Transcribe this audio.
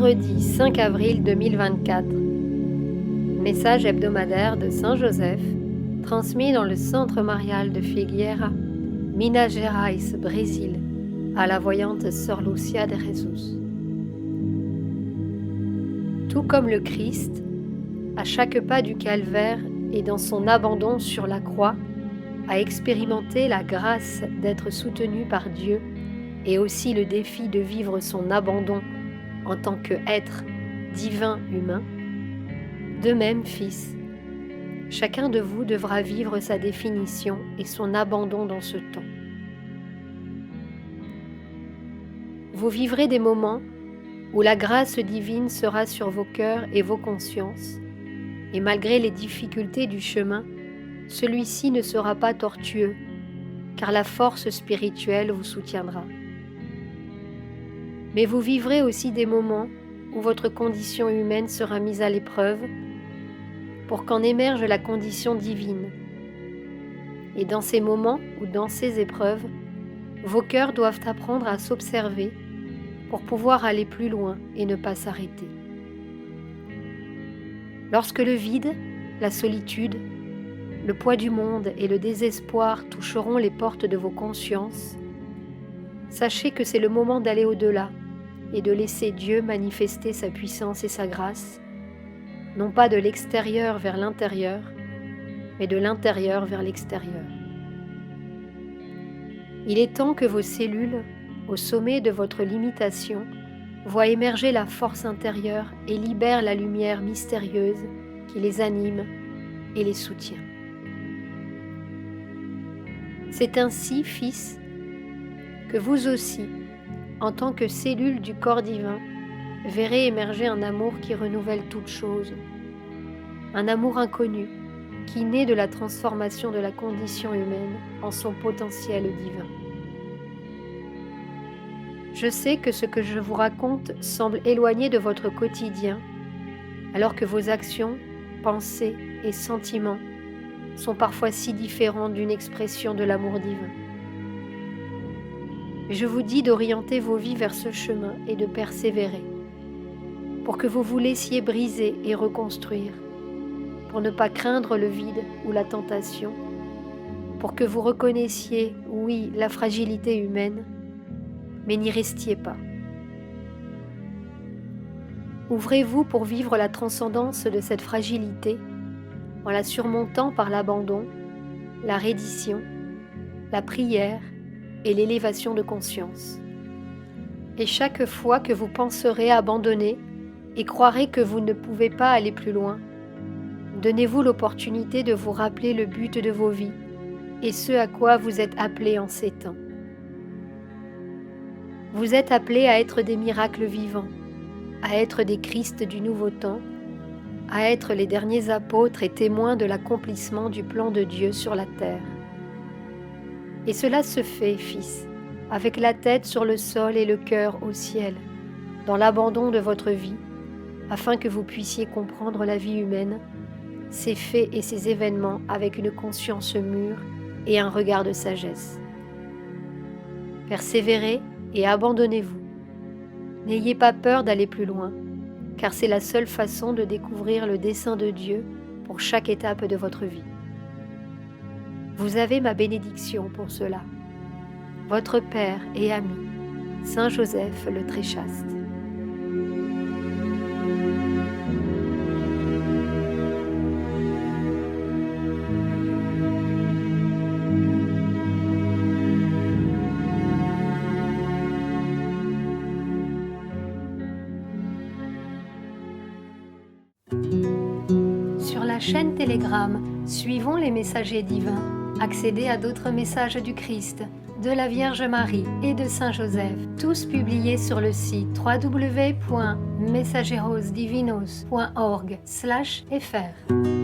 vendredi 5 avril 2024. Message hebdomadaire de Saint Joseph, transmis dans le centre marial de Figueira, Minas Gerais, Brésil, à la voyante Sœur Lúcia de Jesus. Tout comme le Christ, à chaque pas du calvaire et dans son abandon sur la croix, a expérimenté la grâce d'être soutenu par Dieu et aussi le défi de vivre son abandon en tant qu'être divin humain, de même, Fils, chacun de vous devra vivre sa définition et son abandon dans ce temps. Vous vivrez des moments où la grâce divine sera sur vos cœurs et vos consciences, et malgré les difficultés du chemin, celui-ci ne sera pas tortueux, car la force spirituelle vous soutiendra. Mais vous vivrez aussi des moments où votre condition humaine sera mise à l'épreuve pour qu'en émerge la condition divine. Et dans ces moments ou dans ces épreuves, vos cœurs doivent apprendre à s'observer pour pouvoir aller plus loin et ne pas s'arrêter. Lorsque le vide, la solitude, le poids du monde et le désespoir toucheront les portes de vos consciences, sachez que c'est le moment d'aller au-delà et de laisser Dieu manifester sa puissance et sa grâce, non pas de l'extérieur vers l'intérieur, mais de l'intérieur vers l'extérieur. Il est temps que vos cellules, au sommet de votre limitation, voient émerger la force intérieure et libèrent la lumière mystérieuse qui les anime et les soutient. C'est ainsi, Fils, que vous aussi, en tant que cellules du corps divin, verrez émerger un amour qui renouvelle toutes choses, un amour inconnu qui naît de la transformation de la condition humaine en son potentiel divin. Je sais que ce que je vous raconte semble éloigné de votre quotidien, alors que vos actions, pensées et sentiments sont parfois si différents d'une expression de l'amour divin. Je vous dis d'orienter vos vies vers ce chemin et de persévérer, pour que vous vous laissiez briser et reconstruire, pour ne pas craindre le vide ou la tentation, pour que vous reconnaissiez, oui, la fragilité humaine, mais n'y restiez pas. Ouvrez-vous pour vivre la transcendance de cette fragilité en la surmontant par l'abandon, la reddition, la prière et l'élévation de conscience. Et chaque fois que vous penserez abandonner et croirez que vous ne pouvez pas aller plus loin, donnez-vous l'opportunité de vous rappeler le but de vos vies et ce à quoi vous êtes appelés en ces temps. Vous êtes appelés à être des miracles vivants, à être des Christ du nouveau temps, à être les derniers apôtres et témoins de l'accomplissement du plan de Dieu sur la terre. Et cela se fait, Fils, avec la tête sur le sol et le cœur au ciel, dans l'abandon de votre vie, afin que vous puissiez comprendre la vie humaine, ses faits et ses événements avec une conscience mûre et un regard de sagesse. Persévérez et abandonnez-vous. N'ayez pas peur d'aller plus loin, car c'est la seule façon de découvrir le dessein de Dieu pour chaque étape de votre vie. Vous avez ma bénédiction pour cela. Votre Père et ami, Saint Joseph le Très Chaste. Sur la chaîne Telegram, suivons les messagers divins. Accédez à d'autres messages du Christ, de la Vierge Marie et de Saint Joseph, tous publiés sur le site www.mensagerosdivinos.org/fr.